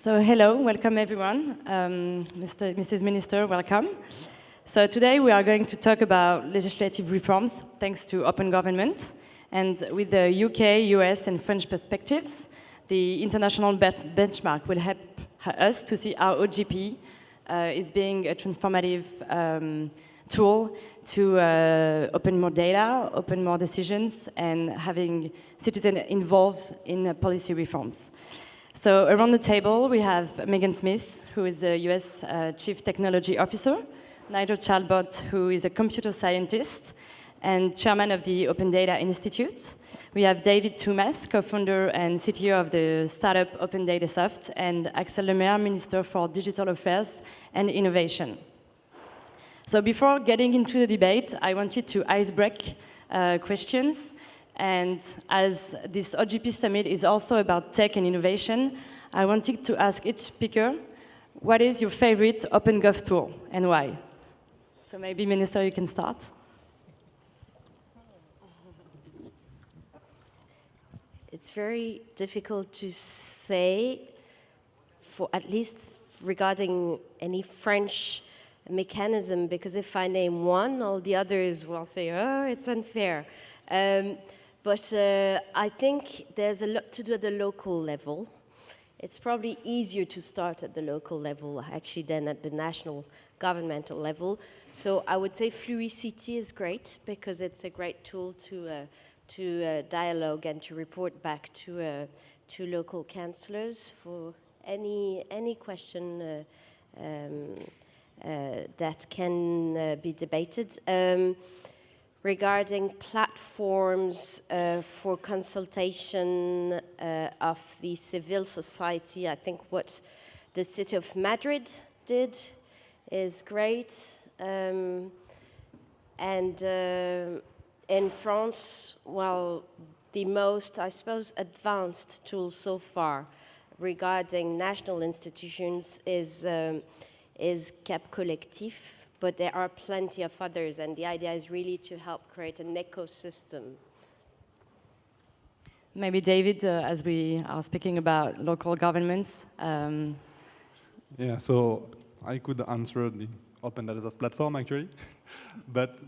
So hello, welcome everyone. Mrs. Minister, welcome. So today we are going to talk about legislative reforms thanks to open government. And with the UK, US and French perspectives, the international benchmark will help us to see how OGP is being a transformative tool to open more data, open more decisions, and having citizens involved in policy reforms. So around the table, we have Megan Smith, who is the US Chief Technology Officer, Nigel Chalbot, who is a computer scientist and chairman of the Open Data Institute. We have David Thomas, co-founder and CTO of the startup Open Data Soft, and Axel Lemaire, Minister for Digital Affairs and Innovation. So before getting into the debate, I wanted to icebreak questions. And as this OGP Summit is also about tech and innovation, I wanted to ask each speaker, what is your favorite OpenGov tool and why? So maybe, Minister, you can start. It's very difficult to say, for at least regarding any French mechanism, because if I name one, all the others will say, oh, it's unfair. But I think there's a lot to do at the local level. It's probably easier to start at the local level, actually, than at the national governmental level. So I would say Fluicity is great, because it's a great tool to dialogue and to report back to local councillors for any question that can be debated. Regarding platforms for consultation of the civil society, I think what the city of Madrid did is great. And in France, well, the most, I suppose, advanced tool so far regarding national institutions is Cap Collectif. But there are plenty of others, and the idea is really to help create an ecosystem. Maybe David, as we are speaking about local governments. Yeah, so I could answer the Open Data Soft platform, actually. but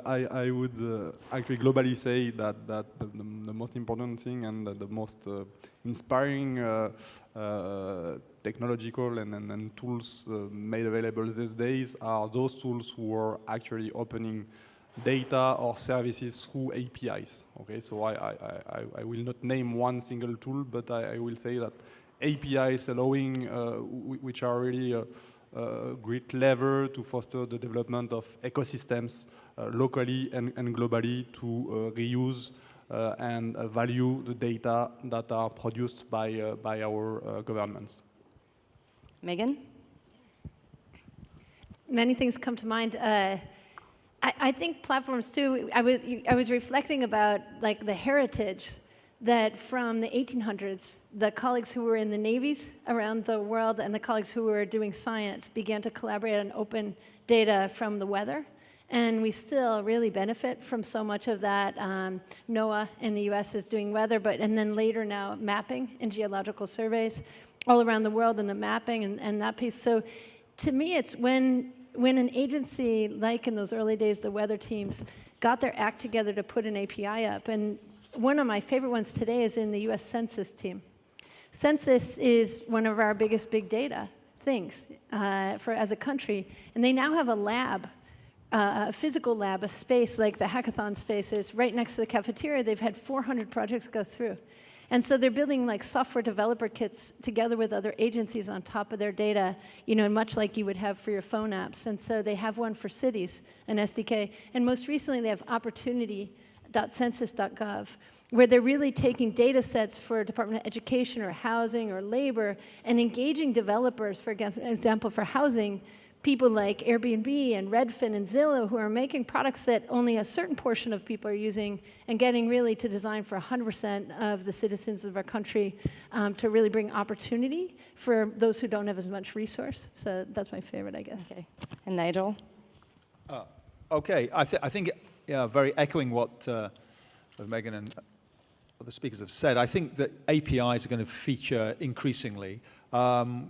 I would actually globally say that the most important thing and the most inspiring technological and tools made available these days are those tools who are actually opening data or services through APIs. Okay, so I will not name one single tool, but I will say that APIs allowing, which are really a great lever to foster the development of ecosystems locally and globally to reuse and value the data that are produced by our governments. Megan? Many things come to mind. I think platforms too, I was reflecting about like the heritage that from the 1800s, the colleagues who were in the navies around the world and the colleagues who were doing science began to collaborate on open data from the weather. And we still really benefit from so much of that. NOAA in the US is doing weather, and then later now mapping and geological surveys all around the world and the mapping and that piece. So to me, it's when an agency, like in those early days, the weather teams, got their act together to put an API up. And one of my favorite ones today is in the US Census team. Census is one of our biggest big data things as a country. And they now have a lab, a physical lab, a space like the hackathon space is right next to the cafeteria. They've had 400 projects go through. And so they're building like software developer kits together with other agencies on top of their data, you know, much like you would have for your phone apps. And so they have one for cities, an SDK. And most recently they have opportunity.census.gov, where they're really taking data sets for Department of Education or housing or labor and engaging developers, for example, for housing, people like Airbnb and Redfin and Zillow who are making products that only a certain portion of people are using and getting really to design for 100% of the citizens of our country to really bring opportunity for those who don't have as much resource. So that's my favorite, I guess. Okay. And Nigel? Okay, I think very echoing what Megan and other speakers have said, I think that APIs are going to feature increasingly. The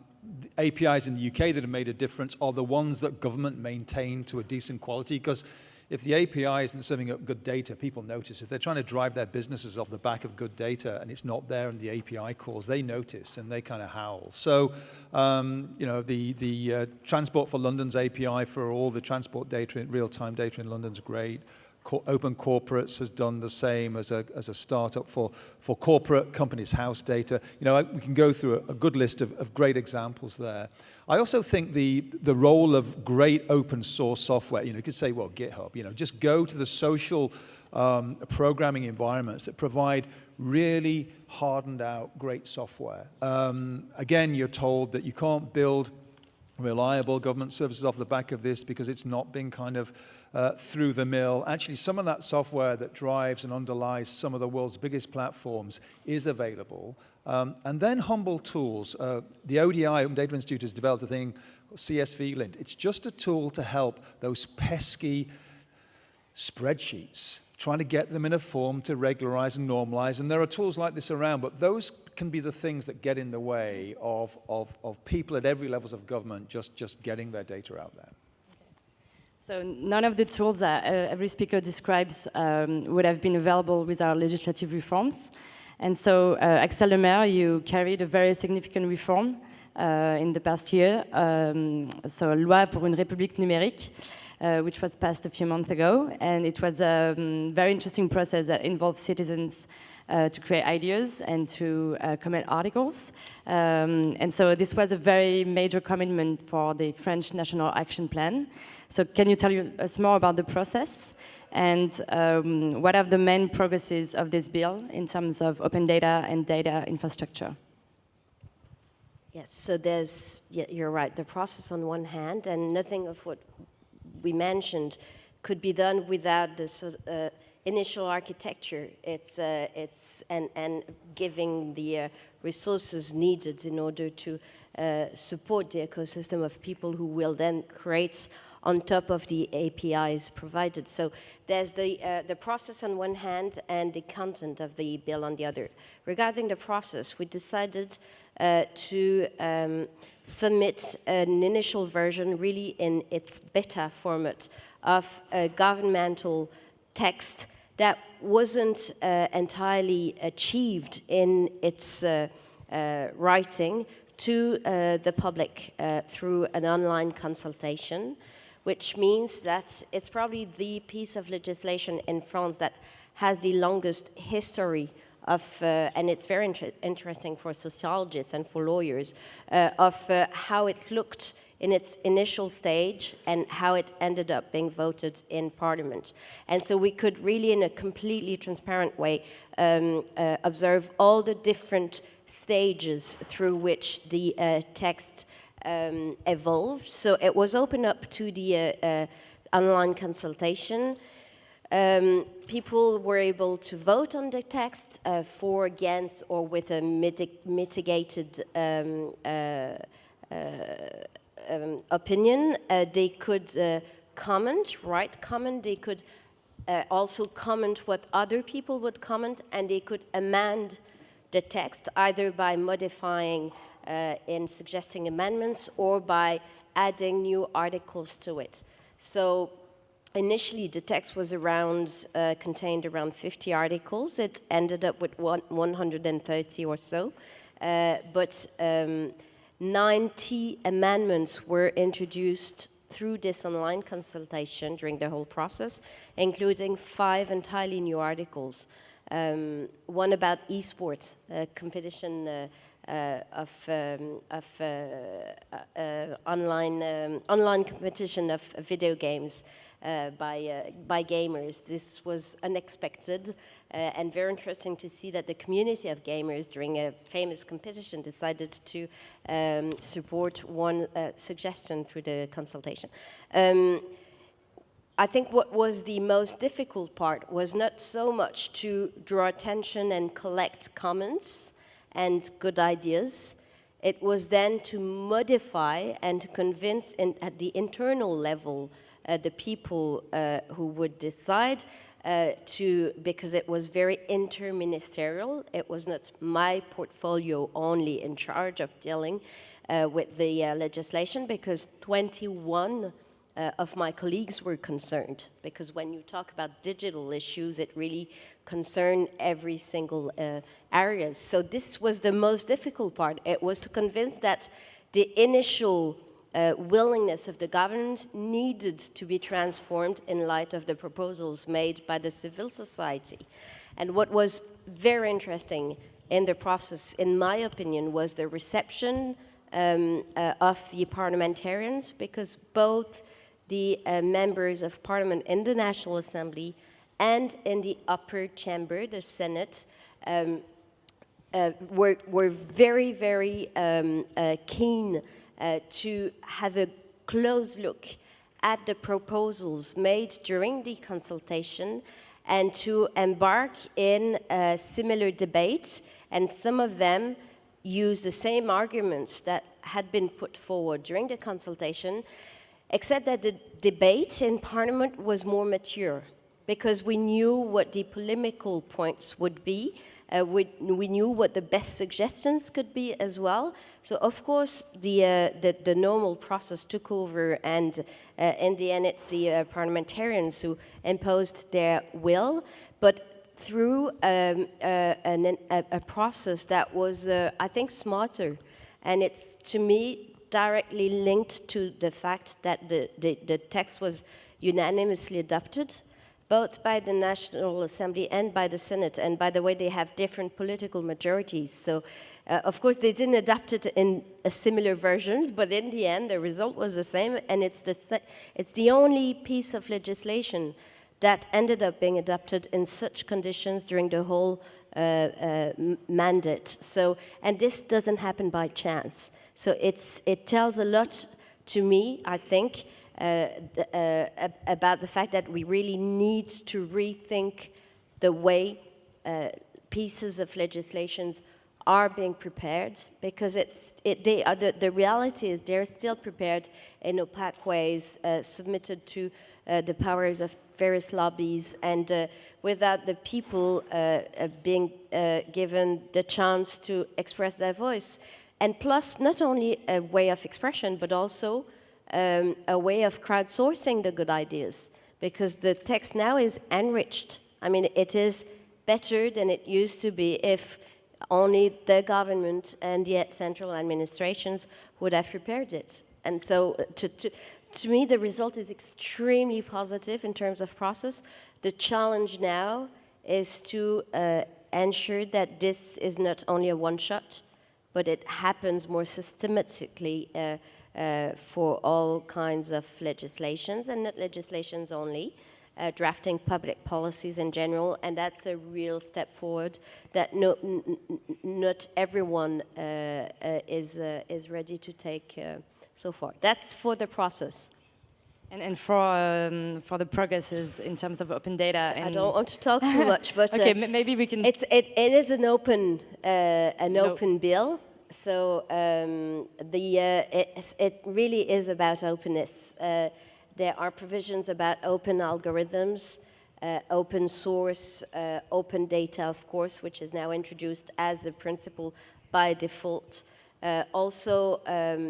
APIs in the UK that have made a difference are the ones that government maintain to a decent quality, because if the API isn't serving up good data, people notice. If they're trying to drive their businesses off the back of good data and it's not there in the API calls, they notice and they kind of howl. So, the Transport for London's API for all the transport data, real-time data in London's great. Open Corporates has done the same as a startup for corporate companies' house data. We can go through a good list of great examples there. I also think the role of great open source software, you could say, well, GitHub, just go to the social programming environments that provide really hardened out great software. Again, you're told that you can't build reliable government services off the back of this because it's not been kind of through the mill. Actually, some of that software that drives and underlies some of the world's biggest platforms is available. And then humble tools. The ODI, Open Data Institute, has developed a thing called CSV-Lint. It's just a tool to help those pesky spreadsheets, trying to get them in a form to regularize and normalize. And there are tools like this around, but those can be the things that get in the way of people at every levels of government just getting their data out there. So none of the tools that every speaker describes would have been available with our legislative reforms. And so, Axel Lemaire, you carried a very significant reform in the past year. So, Loi pour une République numérique, which was passed a few months ago. And it was a very interesting process that involved citizens to create ideas and to comment articles. And so this was a very major commitment for the French National Action Plan. So can you tell us more about the process? And what are the main progresses of this bill in terms of open data and data infrastructure? Yes, so you're right, the process on one hand, and nothing of what we mentioned could be done without the initial architecture. It's and giving the resources needed in order to support the ecosystem of people who will then create on top of the APIs provided. So there's the process on one hand and the content of the bill on the other. Regarding the process, we decided to submit an initial version really in its beta format of a governmental text that wasn't entirely achieved in its writing to the public through an online consultation, which means that it's probably the piece of legislation in France that has the longest history of, and it's very interesting for sociologists and for lawyers, of how it looked in its initial stage and how it ended up being voted in Parliament. And so we could really, in a completely transparent way, observe all the different stages through which the text evolved. So it was open up to the online consultation. People were able to vote on the text for, against, or with a mitigated opinion. They could comment, write comment. They could also comment what other people would comment, and they could amend the text either by modifying in suggesting amendments or by adding new articles to it. So initially the text was contained around 50 articles. It ended up with 130 or so, but 90 amendments were introduced through this online consultation during the whole process, including 5 entirely new articles. One about esports, competition online competition of video games by gamers. This was unexpected and very interesting to see that the community of gamers during a famous competition decided to support one suggestion through the consultation. I think what was the most difficult part was not so much to draw attention and collect comments and good ideas. It was then to modify and to convince at the internal level the people who would decide because it was very interministerial. It was not my portfolio only in charge of dealing with the legislation, because 21 of my colleagues were concerned, because when you talk about digital issues, it really concerned every single area. So this was the most difficult part. It was to convince that the initial willingness of the government needed to be transformed in light of the proposals made by the civil society. And what was very interesting in the process, in my opinion, was the reception of the parliamentarians, because both the members of parliament in the National Assembly and in the upper chamber, the Senate, were very, very keen to have a close look at the proposals made during the consultation and to embark in a similar debate. And some of them use the same arguments that had been put forward during the consultation, except that the debate in Parliament was more mature, because we knew what the polemical points would be. We knew what the best suggestions could be as well. So of course the normal process took over, and in the end it's the parliamentarians who imposed their will, but through a process that was, I think, smarter. And it's, to me, directly linked to the fact that the text was unanimously adopted, both by the National Assembly and by the Senate. And by the way, they have different political majorities. So, of course, they didn't adopt it in a similar versions, but in the end, the result was the same. And it's the only piece of legislation that ended up being adopted in such conditions during the whole mandate. So, and this doesn't happen by chance. So it tells a lot to me, I think, about the fact that we really need to rethink the way pieces of legislations are being prepared, because the reality is they're still prepared in opaque ways, submitted to the powers of various lobbies, and without the people being given the chance to express their voice. And plus, not only a way of expression, but also a way of crowdsourcing the good ideas, because the text now is enriched. I mean, it is better than it used to be if only the government and the central administrations would have prepared it. And so, to me, the result is extremely positive in terms of process. The challenge now is to ensure that this is not only a one-shot, but it happens more systematically for all kinds of legislations, and not legislations only, drafting public policies in general, and that's a real step forward that not everyone is ready to take so far. That's for the process. And for the progresses in terms of open data. So and I don't want to talk too much, but okay, maybe we can. It is an open open bill. So it really is about openness. There are provisions about open algorithms, open source, open data, of course, which is now introduced as a principle by default. Also,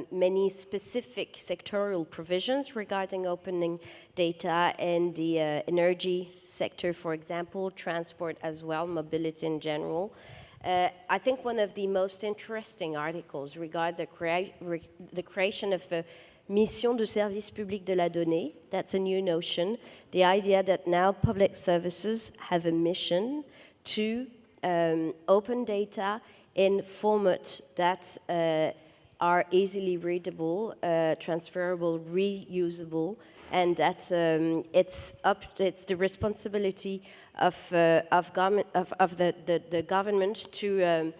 many specific sectoral provisions regarding opening data in the energy sector, for example, transport as well, mobility in general. I think one of the most interesting articles regard the creation of a mission de service public de la donnée. That's a new notion. The idea that now public services have a mission to open data in formats that are easily readable, transferable, reusable, and that it's the responsibility of the government to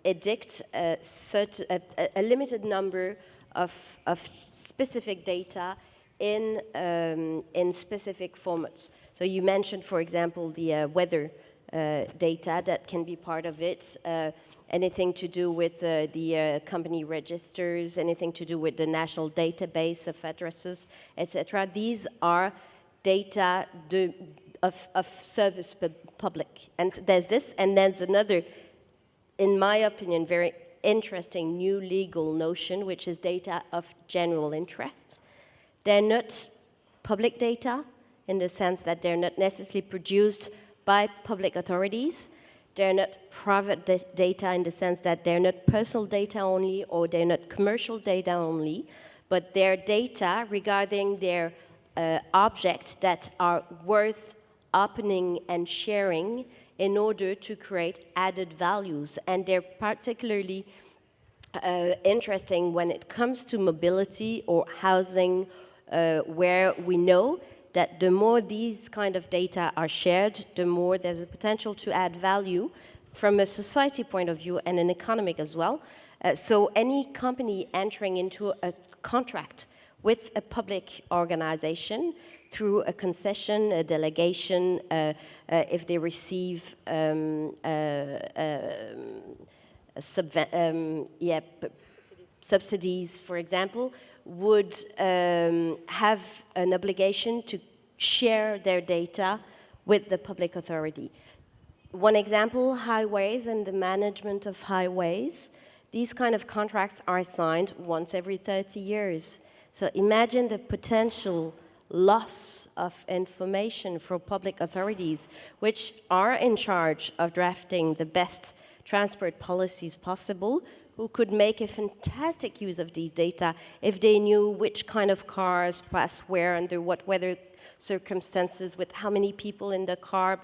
edict a limited number of specific data in specific formats. So you mentioned, for example, the weather data that can be part of it, anything to do with the company registers, anything to do with the national database of addresses, etc. These are data of service public. And there's this, and there's another, in my opinion, very interesting new legal notion, which is data of general interest. They're not public data in the sense that they're not necessarily produced by public authorities. They're not private data in the sense that they're not personal data only or they're not commercial data only, but they're data regarding their objects that are worth opening and sharing in order to create added values. And they're particularly interesting when it comes to mobility or housing, where we know that the more these kind of data are shared, the more there's a potential to add value from a society point of view and an economic as well. So any company entering into a contract with a public organization through a concession, a delegation, if they receive subsidies, for example, would have an obligation to share their data with the public authority. One example, highways and the management of highways. These kind of contracts are signed once every 30 years. So imagine the potential loss of information for public authorities, which are in charge of drafting the best transport policies possible, who could make a fantastic use of these data if they knew which kind of cars pass where, under what weather circumstances, with how many people in the car,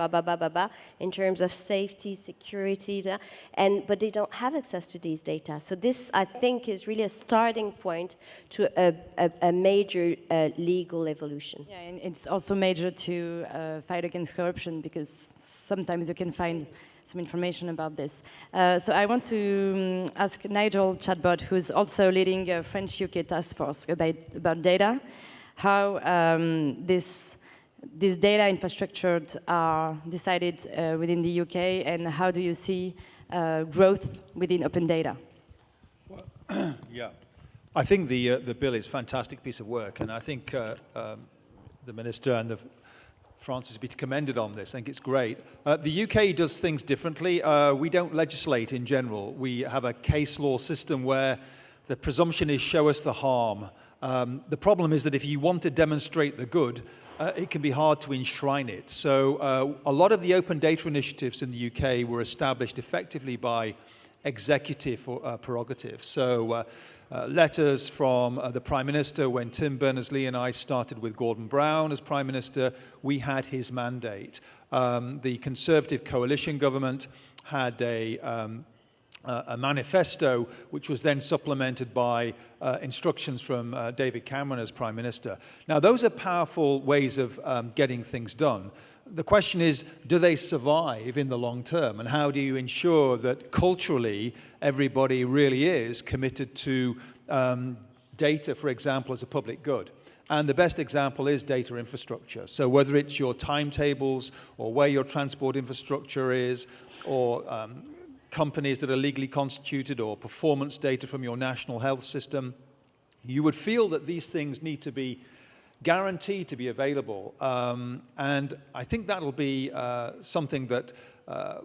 in terms of safety, security, but they don't have access to these data. So this, I think, is really a starting point to a major legal evolution. Yeah, and it's also major to fight against corruption, because sometimes you can find some information about this. So I want to ask Nigel Chatbot, who's also leading a French-UK task force about data, how this data infrastructure are decided within the UK, and how do you see growth within open data? Well, yeah, I think the bill is a fantastic piece of work, and I think the Minister and France is to be commended on this. I think it's great. The UK does things differently. We don't legislate in general. We have a case law system where the presumption is show us the harm. The problem is that if you want to demonstrate the good, it can be hard to enshrine it. So a lot of the open data initiatives in the UK were established effectively by executive prerogative. So letters from the Prime Minister, when Tim Berners-Lee and I started with Gordon Brown as Prime Minister, we had his mandate. The Conservative coalition government had a manifesto, which was then supplemented by instructions from David Cameron as Prime Minister. Now, those are powerful ways of getting things done. The question is, do they survive in the long term? And how do you ensure that culturally everybody really is committed to data, for example, as a public good? And the best example is data infrastructure. So whether it's your timetables or where your transport infrastructure is, or companies that are legally constituted, or performance data from your national health system, you would feel that these things need to be guaranteed to be available. And I think that'll be something that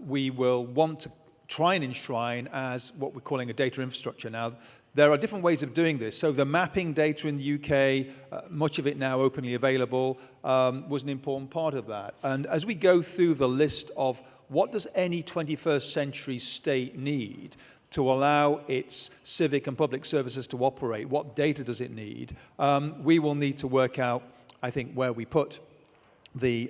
we will want to try and enshrine as what we're calling a data infrastructure. Now, there are different ways of doing this. So the mapping data in the UK, much of it now openly available, was an important part of that. And as we go through the list of what does any 21st century state need to allow its civic and public services to operate, what data does it need, we will need to work out, I think, where we put the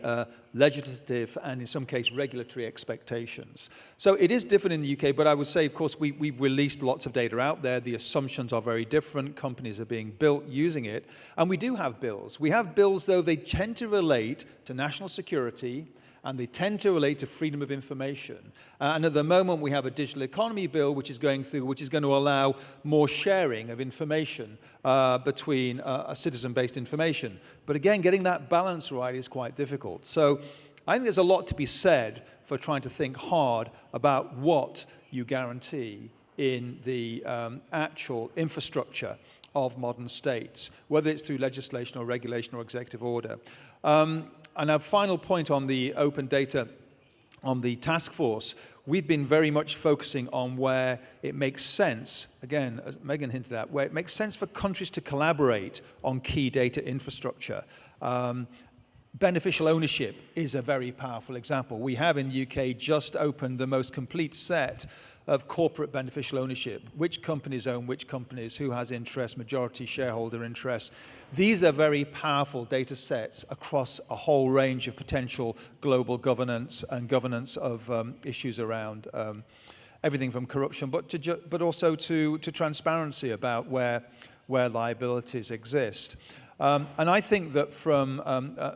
legislative and, in some case, regulatory expectations. So it is different in the UK, but I would say, of course, we've released lots of data out there. The assumptions are very different. Companies are being built using it. And we do have bills. We have bills, though, they tend to relate to national security, and they tend to relate to freedom of information. And at the moment, we have a digital economy bill which is going through, which is going to allow more sharing of information between a citizen-based information. But again, getting that balance right is quite difficult. So I think there's a lot to be said for trying to think hard about what you guarantee in the actual infrastructure of modern states, whether it's through legislation or regulation or executive order. And a final point on the open data, on the task force, we've been very much focusing on where it makes sense, again, as Megan hinted at, where it makes sense for countries to collaborate on key data infrastructure. Beneficial ownership is a very powerful example. We have in the UK just opened the most complete set of corporate beneficial ownership. Which companies own which companies, who has interest, majority shareholder interest. These are very powerful data sets across a whole range of potential global governance and governance of issues around everything from corruption, but also to transparency about where liabilities exist. And I think that from,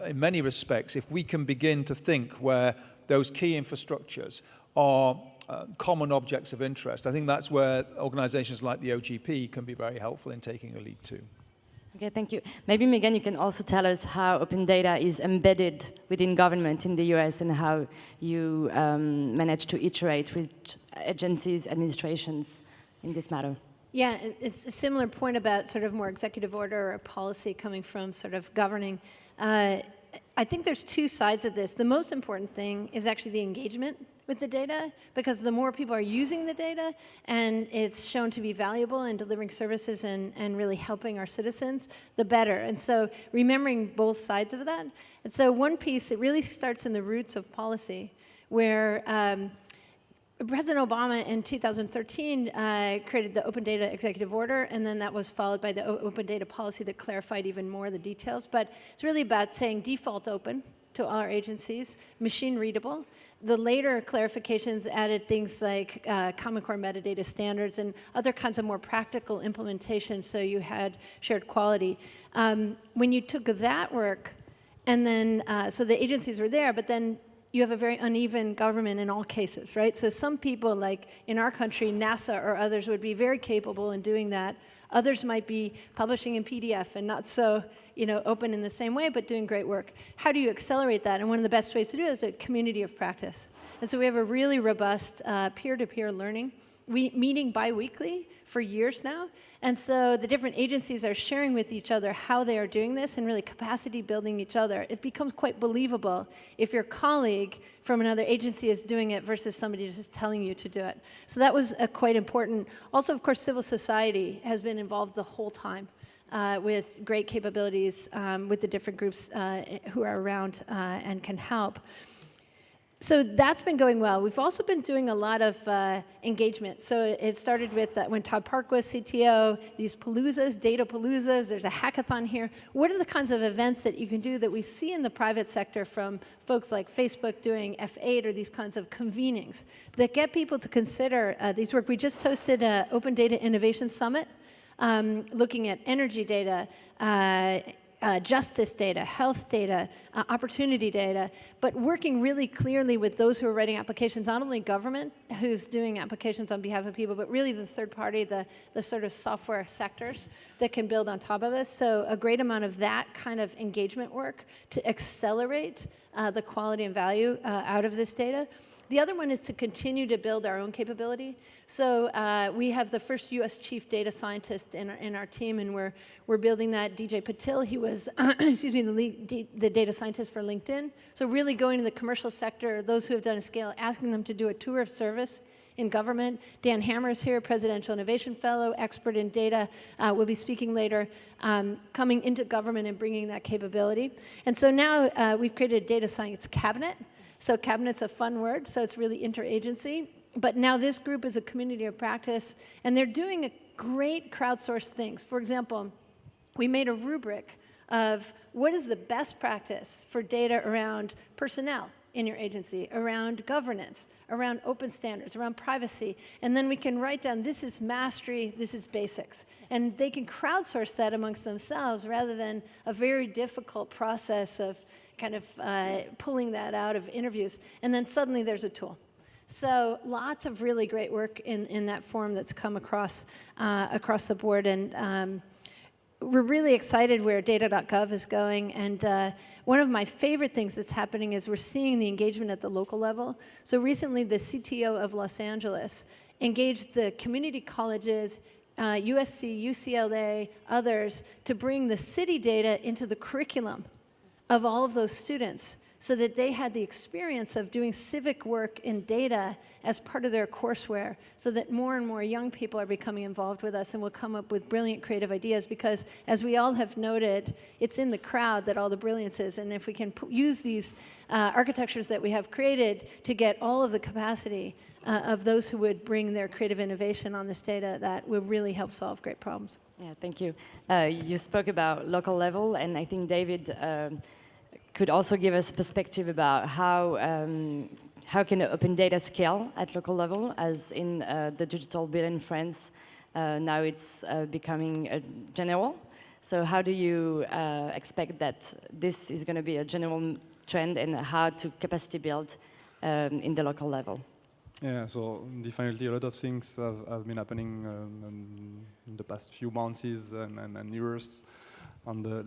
in many respects, if we can begin to think where those key infrastructures are common objects of interest, I think that's where organizations like the OGP can be very helpful in taking a lead too. Okay, thank you. Maybe, Megan, you can also tell us how open data is embedded within government in the US and how you manage to iterate with agencies, administrations in this matter. Yeah, it's a similar point about sort of more executive order or policy coming from sort of governing. I think there's two sides of this. The most important thing is actually the engagement with the data, because the more people are using the data and it's shown to be valuable in delivering services and really helping our citizens, the better. And so remembering both sides of that. And so one piece, it really starts in the roots of policy, where President Obama in 2013 created the Open Data Executive Order, and then that was followed by the Open Data Policy that clarified even more the details. But it's really about saying default open to all our agencies, machine readable. The later clarifications added things like Common Core metadata standards and other kinds of more practical implementation, so you had shared quality. When you took that work, and then, so the agencies were there, but then you have a very uneven government in all cases, right? So some people, like in our country, NASA or others, would be very capable in doing that. Others might be publishing in PDF and not so, open in the same way, but doing great work. How do you accelerate that? And one of the best ways to do it is a community of practice. And so we have a really robust peer-to-peer learning, meeting bi-weekly for years now. And so the different agencies are sharing with each other how they are doing this and really capacity building each other. It becomes quite believable if your colleague from another agency is doing it versus somebody just telling you to do it. So that was quite important. Also, of course, civil society has been involved the whole time with great capabilities with the different groups who are around and can help. So that's been going well. We've also been doing a lot of engagement. So it started with when Todd Park was CTO, these paloozas, data paloozas, there's a hackathon here. What are the kinds of events that you can do that we see in the private sector from folks like Facebook doing F8 or these kinds of convenings that get people to consider these work? We just hosted an Open Data Innovation Summit looking at energy data, justice data, health data, opportunity data, but working really clearly with those who are writing applications, not only government, who's doing applications on behalf of people, but really the third party, the sort of software sectors that can build on top of us. So a great amount of that kind of engagement work to accelerate the quality and value out of this data. The other one is to continue to build our own capability. So we have the first U.S. chief data scientist in our team, and we're building that. DJ Patil, he was, excuse me, the data scientist for LinkedIn. So really going to the commercial sector, those who have done a scale, asking them to do a tour of service in government. Dan Hammer is here, Presidential Innovation Fellow, expert in data, will be speaking later, coming into government and bringing that capability. And so now we've created a data science cabinet. So cabinet's a fun word, so it's really interagency. But now this group is a community of practice, and they're doing great crowdsourced things. For example, we made a rubric of what is the best practice for data around personnel in your agency, around governance, around open standards, around privacy. And then we can write down, this is mastery, this is basics. And they can crowdsource that amongst themselves rather than a very difficult process of kind of pulling that out of interviews, and then suddenly there's a tool. So lots of really great work in that form that's come across the board, and we're really excited where data.gov is going, and one of my favorite things that's happening is we're seeing the engagement at the local level. So recently the CTO of Los Angeles engaged the community colleges, USC, UCLA, others, to bring the city data into the curriculum of all of those students so that they had the experience of doing civic work in data as part of their courseware, so that more and more young people are becoming involved with us and will come up with brilliant creative ideas, because as we all have noted, it's in the crowd that all the brilliance is, and if we can use these architectures that we have created to get all of the capacity of those who would bring their creative innovation on this data, that will really help solve great problems. Yeah, thank you. You spoke about local level, and I think David could also give us perspective about how can open data scale at local level, as in the digital bill in France, now it's becoming general. So how do you expect that this is going to be a general trend, and how to capacity build in the local level? Yeah, so definitely a lot of things have been happening in the past few months and years on the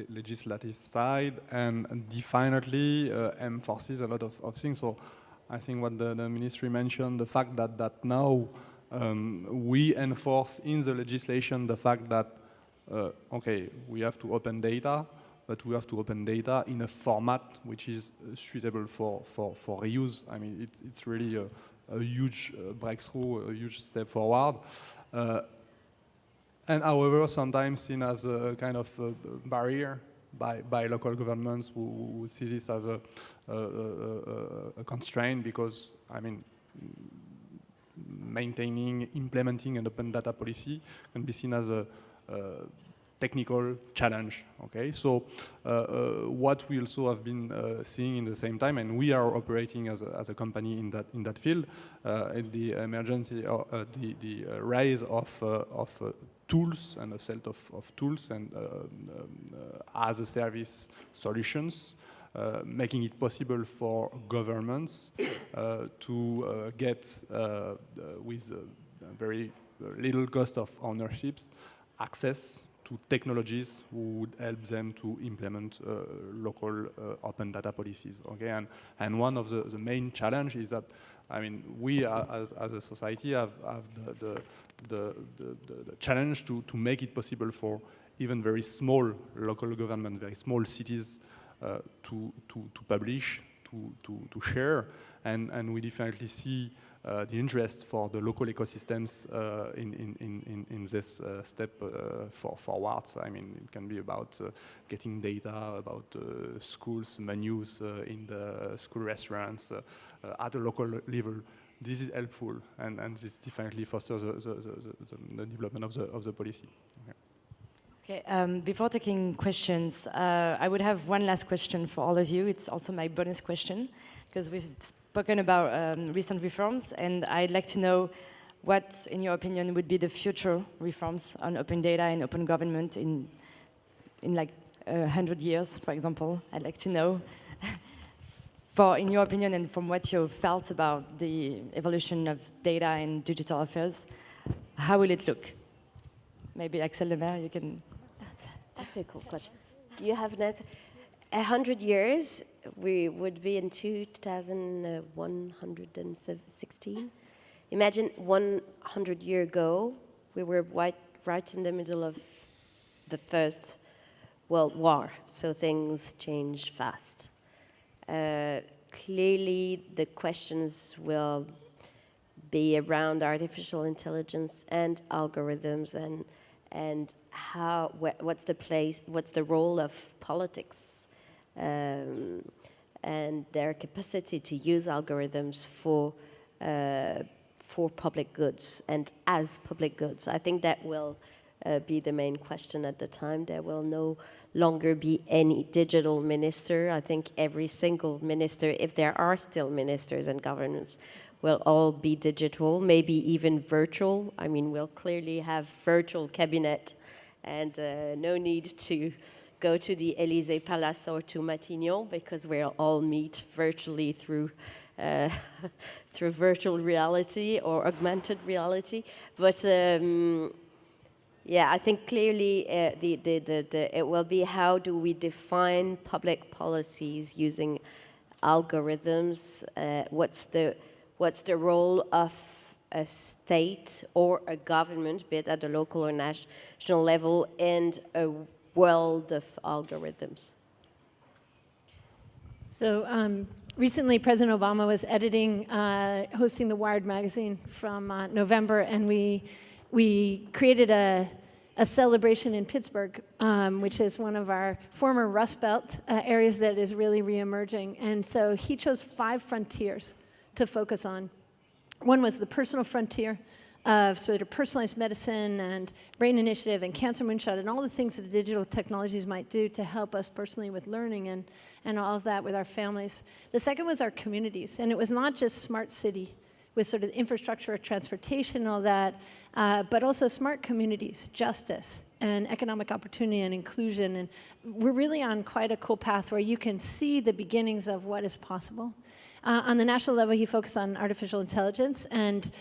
legislative side, and definitely enforces a lot of things. So I think what the ministry mentioned, the fact that now we enforce in the legislation the fact that, okay, we have to open data, but we have to open data in a format which is suitable for reuse. I mean, it's really a huge breakthrough, a huge step forward. And however, sometimes seen as a kind of barrier by local governments who see this as a constraint, because, I mean, maintaining, implementing an open data policy can be seen as a technical challenge. Okay, so what we also have been seeing in the same time, and we are operating as a company in that field, the emergency, the rise of tools and a set of tools and as a service solutions, making it possible for governments to get with very little cost of ownerships access to technologies who would help them to implement local open data policies. Okay, and one of the main challenge is that, I mean, we as a society have the challenge to make it possible for even very small local governments, very small cities, to publish, to share, and we definitely see the interest for the local ecosystems in this step forwards. I mean, it can be about getting data about schools, menus in the school restaurants at a local level. This is helpful, and this definitely fosters the development of the policy. Okay. Okay, before taking questions, I would have one last question for all of you. It's also my bonus question, because we've spoken about recent reforms, and I'd like to know what, in your opinion, would be the future reforms on open data and open government in like 100 years, for example. I'd like to know, in your opinion, and from what you felt about the evolution of data and digital affairs, how will it look? Maybe Axel Lemaire, you can... That's a difficult question. You have an answer? 100 years, we would be in 2116. Imagine 100 years ago, we were right in the middle of the First World War, so things changed fast. Clearly, the questions will be around artificial intelligence and algorithms, and how, what's the role of politics, and their capacity to use algorithms for public goods and as public goods. I think that will be the main question at the time. There will no longer be any digital minister. I think every single minister, if there are still ministers and governments, will all be digital, maybe even virtual. I mean, we'll clearly have virtual cabinet, and no need to go to the Élysée Palace or to Matignon, because we'll all meet virtually through through virtual reality or augmented reality. But yeah, I think clearly it will be, how do we define public policies using algorithms? What's the role of a state or a government, be it at the local or national level, in a world of algorithms? So recently, President Obama was hosting the Wired magazine from November, and we created a celebration in Pittsburgh, which is one of our former Rust Belt areas that is really reemerging. And so he chose 5 frontiers to focus on. One was the personal frontier of sort of personalized medicine and Brain Initiative and Cancer Moonshot and all the things that the digital technologies might do to help us personally with learning and all of that with our families. The second was our communities, and it was not just smart city with sort of infrastructure, transportation, all that, but also smart communities, justice, and economic opportunity and inclusion. And we're really on quite a cool path where you can see the beginnings of what is possible. On the national level, he focused on artificial intelligence and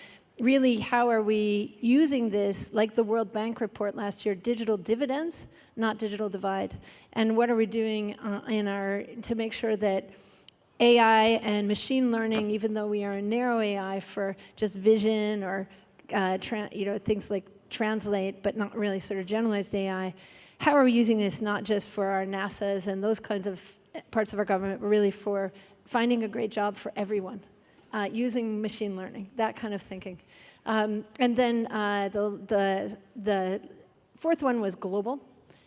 really how are we using this, like the World Bank report last year, digital dividends, not digital divide. And what are we doing to make sure that AI and machine learning, even though we are a narrow AI for just vision or things like translate, but not really sort of generalized AI, how are we using this not just for our NASAs and those kinds of parts of our government, but really for finding a great job for everyone, using machine learning, that kind of thinking. And then the fourth one was global,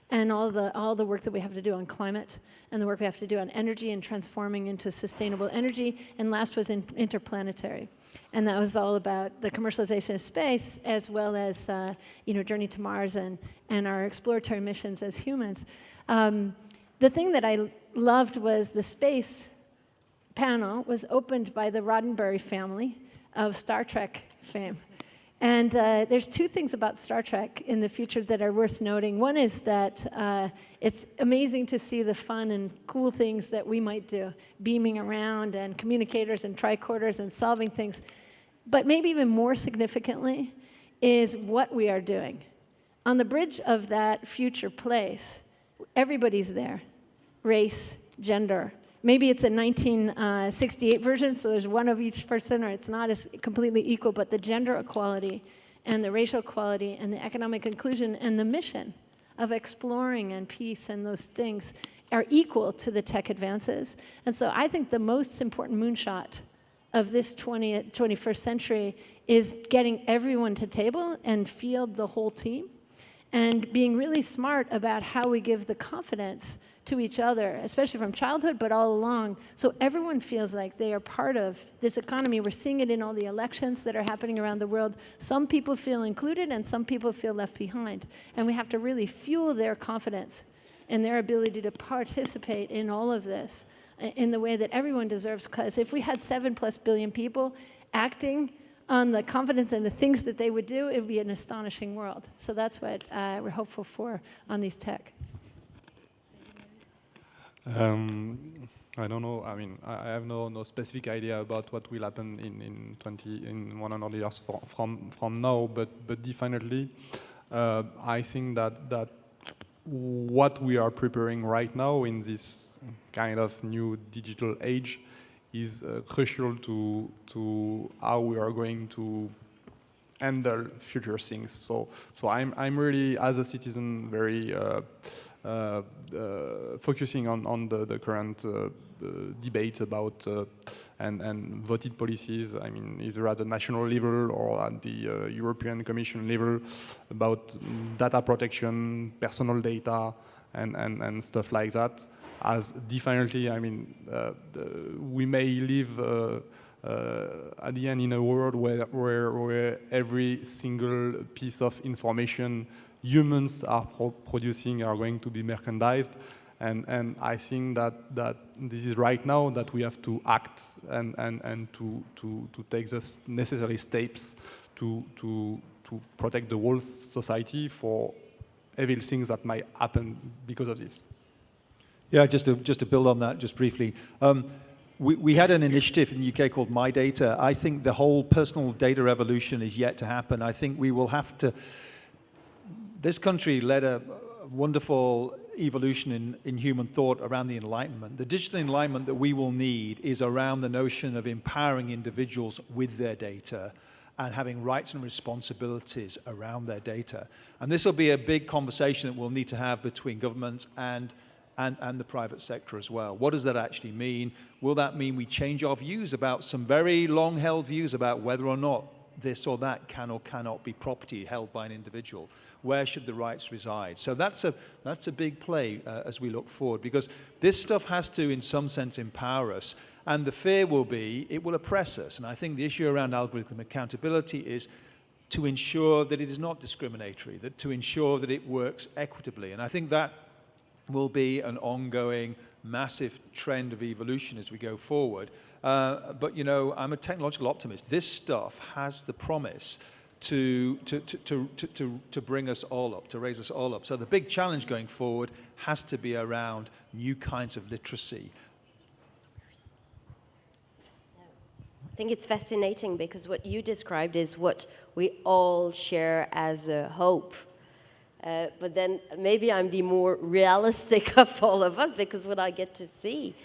and all the work that we have to do on climate, and the work we have to do on energy and transforming into sustainable energy, and last was interplanetary. And that was all about the commercialization of space, as well as Journey to Mars and our exploratory missions as humans. The thing that I loved was the space panel was opened by the Roddenberry family of Star Trek fame. And there's 2 things about Star Trek in the future that are worth noting. One is that it's amazing to see the fun and cool things that we might do, beaming around and communicators and tricorders and solving things. But maybe even more significantly is what we are doing. On the bridge of that future place, everybody's there. Race, gender. Maybe it's a 1968 version, so there's one of each person, or it's not as completely equal, but the gender equality and the racial equality and the economic inclusion and the mission of exploring and peace and those things are equal to the tech advances. And so I think the most important moonshot of this 21st century is getting everyone to table and field the whole team and being really smart about how we give the confidence to each other, especially from childhood, but all along, so everyone feels like they are part of this economy. We're seeing it in all the elections that are happening around the world. Some people feel included and some people feel left behind. And we have to really fuel their confidence and their ability to participate in all of this in the way that everyone deserves, because if we had 7+ billion people acting on the confidence and the things that they would do, it would be an astonishing world. So that's what we're hopeful for on these tech. I don't know. I mean, I have no specific idea about what will happen in 100 years from now. But definitely, I think that what we are preparing right now in this kind of new digital age is crucial to how we are going to handle future things. So I'm really, as a citizen, very focusing on the current debate about and voted policies. I mean, either at the national level or at the European Commission level, about data protection, personal data, and stuff like that. As definitely, I mean, we may live at the end in a world where every single piece of information humans are producing are going to be merchandised, and I think that this is right now that we have to act and to take the necessary steps to protect the whole society for evil things that might happen because of this. Yeah, just to build on that, just briefly. We had an initiative in the UK called My Data. I think the whole personal data revolution is yet to happen. I think we will have to. This country led a wonderful evolution in human thought around the Enlightenment. The digital enlightenment that we will need is around the notion of empowering individuals with their data and having rights and responsibilities around their data. And this will be a big conversation that we'll need to have between governments and and the private sector as well. What does that actually mean? Will that mean we change our views about some very long-held views about whether or not this or that can or cannot be property held by an individual? Where should the rights reside? So that's a big play as we look forward, because this stuff has to, in some sense, empower us. And the fear will be it will oppress us. And I think the issue around algorithm accountability is to ensure that it is not discriminatory, that to ensure that it works equitably. And I think that will be an ongoing massive trend of evolution as we go forward. But, you know, I'm a technological optimist. This stuff has the promise to bring us all up, to raise us all up. So the big challenge going forward has to be around new kinds of literacy. I think it's fascinating because what you described is what we all share as a hope. But then maybe I'm the more realistic of all of us, because what I get to see,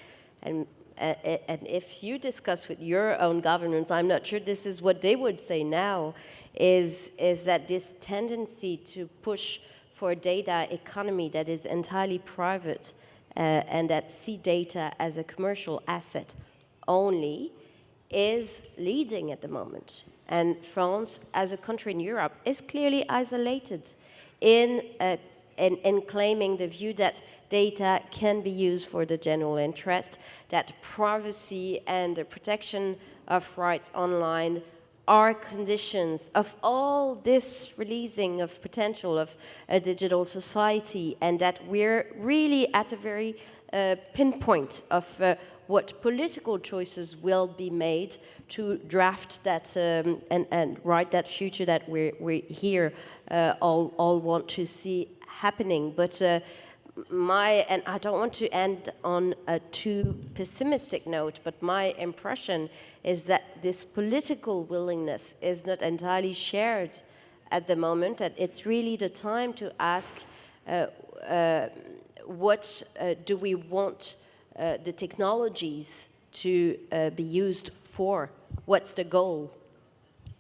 and if you discuss with your own governments, I'm not sure this is what they would say now, is that this tendency to push for a data economy that is entirely private and that see data as a commercial asset only is leading at the moment. And France, as a country in Europe, is clearly isolated in claiming the view that data can be used for the general interest, that privacy and the protection of rights online are conditions of all this releasing of potential of a digital society, and that we're really at a very pinpoint of what political choices will be made to draft that and write that future that we here all want to see happening. But and I don't want to end on a too pessimistic note, but my impression is that this political willingness is not entirely shared at the moment, that it's really the time to ask what do we want the technologies to be used for? What's the goal?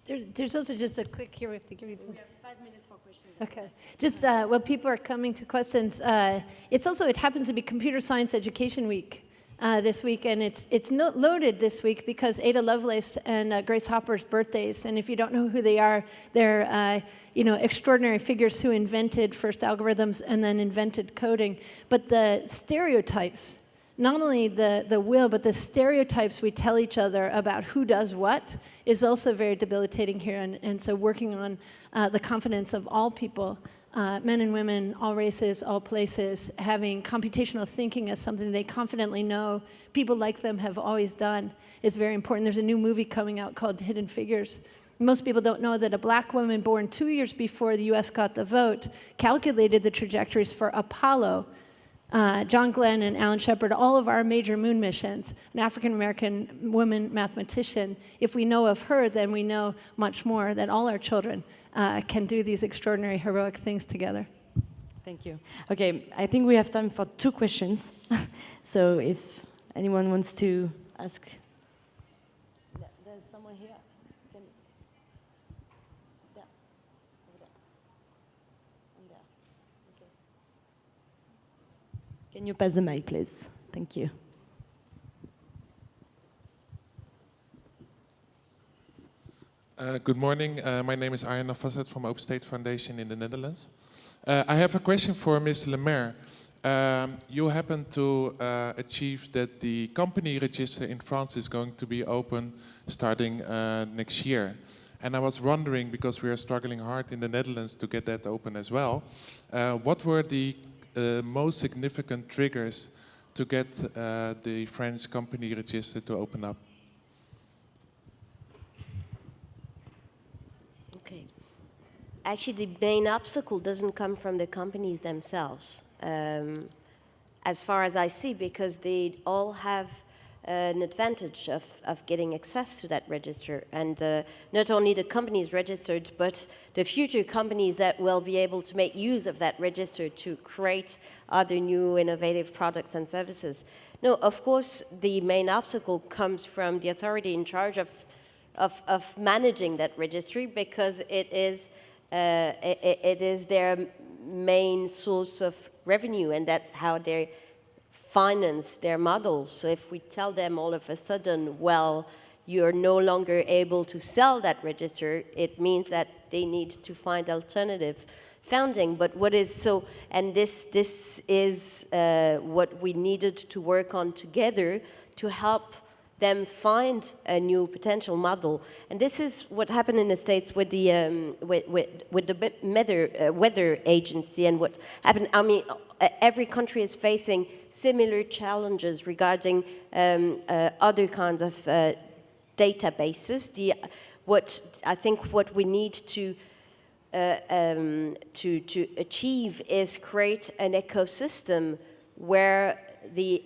There's also just a quick here. We have to give you. We have 5 minutes for questions. Okay. Just while people are coming to questions, it happens to be Computer Science Education Week this week, and it's loaded this week because Ada Lovelace and Grace Hopper's birthdays. And if you don't know who they are, they're extraordinary figures who invented first algorithms and then invented coding. But the stereotypes, not only the will, but the stereotypes we tell each other about who does what is also very debilitating here. And so working on the confidence of all people, men and women, all races, all places, having computational thinking as something they confidently know people like them have always done is very important. There's a new movie coming out called Hidden Figures. Most people don't know that a black woman born 2 years before the US got the vote calculated the trajectories for Apollo, John Glenn and Alan Shepard, all of our major moon missions, an African-American woman mathematician. If we know of her, then we know much more, that all our children can do these extraordinary, heroic things together. Thank you. Okay, I think we have time for 2 questions. So if anyone wants to ask. There's someone here. There. Over there. And there. Okay. Can you pass the mic, please? Thank you. Good morning. My name is Arjen Navasset from Open State Foundation in the Netherlands. I have a question for Ms. Lemaire. You happen to achieve that the company register in France is going to be open starting next year. And I was wondering, because we are struggling hard in the Netherlands to get that open as well, what were the most significant triggers to get the French company register to open up? Okay. Actually, the main obstacle doesn't come from the companies themselves, as far as I see, because they all have an advantage of getting access to that register. And not only the companies registered, but the future companies that will be able to make use of that register to create other new innovative products and services. No, of course, the main obstacle comes from the authority in charge of managing that registry, because it is their main source of revenue, and that's how they finance their models. So if we tell them all of a sudden, well, you're no longer able to sell that register, it means that they need to find alternative funding. But what is so, and this is what we needed to work on together to help them find a new potential model. And this is what happened in the States with the weather agency, and what happened. I mean, every country is facing similar challenges regarding other kinds of databases. What we need to achieve is create an ecosystem where the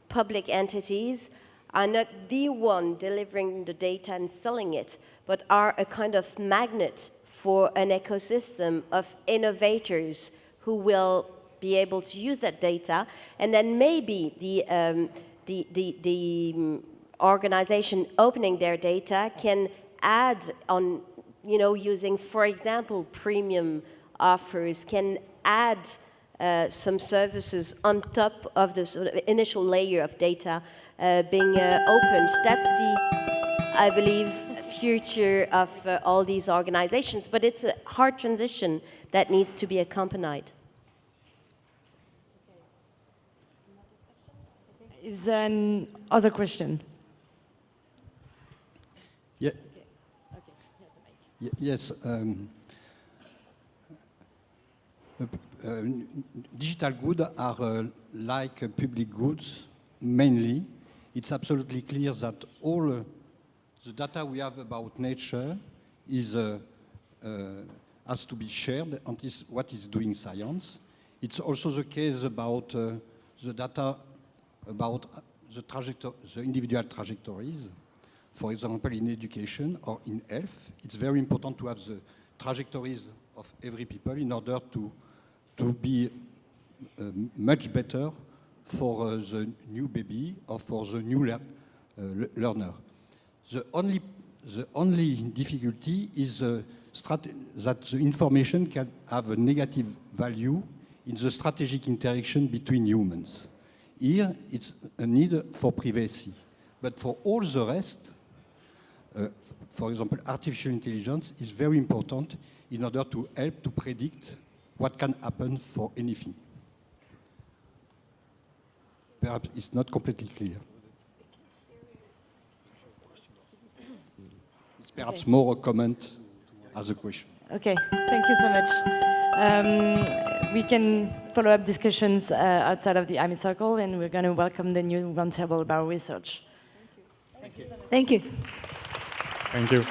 public entities are not the one delivering the data and selling it, but are a kind of magnet for an ecosystem of innovators who will be able to use that data, and then maybe the organization opening their data can add on, using, for example, premium offers, can add some services on top of the sort of initial layer of data being opened. That's I believe, future of all these organizations, but it's a hard transition that needs to be accompanied. Is there an other question? Yeah. Yes. Digital goods are like public goods, mainly. It's absolutely clear that all the data we have about nature is, has to be shared, and is what is doing science. It's also the case about the data about the individual trajectories. For example, in education or in health, it's very important to have the trajectories of every people in order to be much better for the new baby or for the new learner. The only difficulty is that the information can have a negative value in the strategic interaction between humans. Here, it's a need for privacy. But for all the rest, for example, artificial intelligence is very important in order to help to predict what can happen for anything. Perhaps it's not completely clear. It's perhaps more a comment as a question. Okay, thank you so much. We can follow up discussions outside of the AMI circle, and we're going to welcome the new roundtable about research. Thank you. Thank you.